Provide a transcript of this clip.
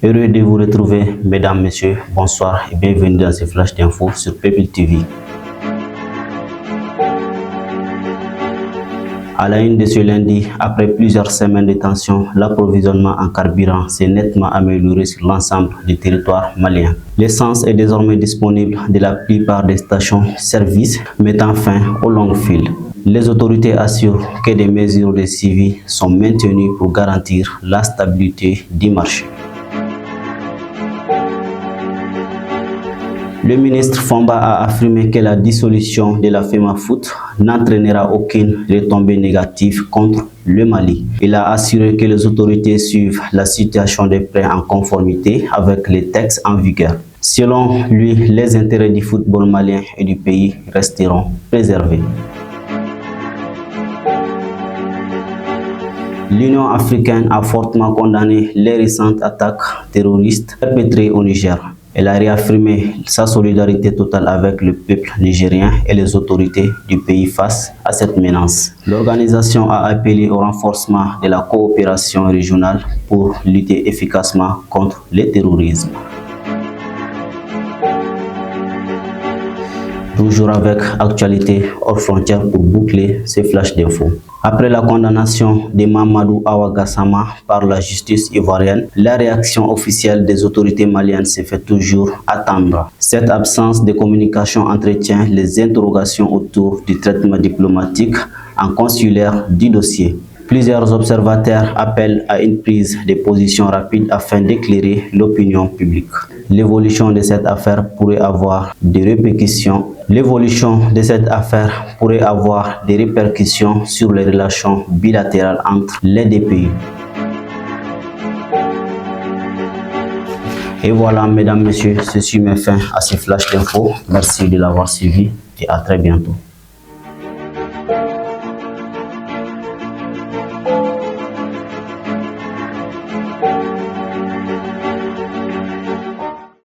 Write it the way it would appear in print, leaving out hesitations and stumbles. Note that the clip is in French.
Heureux de vous retrouver, mesdames, messieurs, bonsoir et bienvenue dans ce flash d'infos sur People TV. À la une de ce lundi, après plusieurs semaines de tension, l'approvisionnement en carburant s'est nettement amélioré sur l'ensemble du territoire malien. L'essence est désormais disponible de la plupart des stations-service, mettant fin aux longues files. Les autorités assurent que des mesures de suivi sont maintenues pour garantir la stabilité du marché. Le ministre Fomba a affirmé que la dissolution de la FEMAFOOT n'entraînera aucune retombée négative contre le Mali. Il a assuré que les autorités suivent la situation des prêts en conformité avec les textes en vigueur. Selon lui, les intérêts du football malien et du pays resteront préservés. L'Union africaine a fortement condamné les récentes attaques terroristes perpétrées au Niger. Elle a réaffirmé sa solidarité totale avec le peuple nigérien et les autorités du pays face à cette menace. L'organisation a appelé au renforcement de la coopération régionale pour lutter efficacement contre le terrorisme. Toujours avec actualité hors frontières pour boucler ces flashs d'infos. Après la condamnation de Mamadou Awa Gassama par la justice ivoirienne, la réaction officielle des autorités maliennes se fait toujours attendre. Cette absence de communication entretient les interrogations autour du traitement diplomatique en consulaire du dossier. Plusieurs observateurs appellent à une prise de position rapide afin d'éclairer l'opinion publique. L'évolution de cette affaire pourrait avoir des répercussions. Sur les relations bilatérales entre les deux pays. Et voilà, mesdames, messieurs, ceci met fin à ce flash d'infos. Merci de l'avoir suivi et à très bientôt.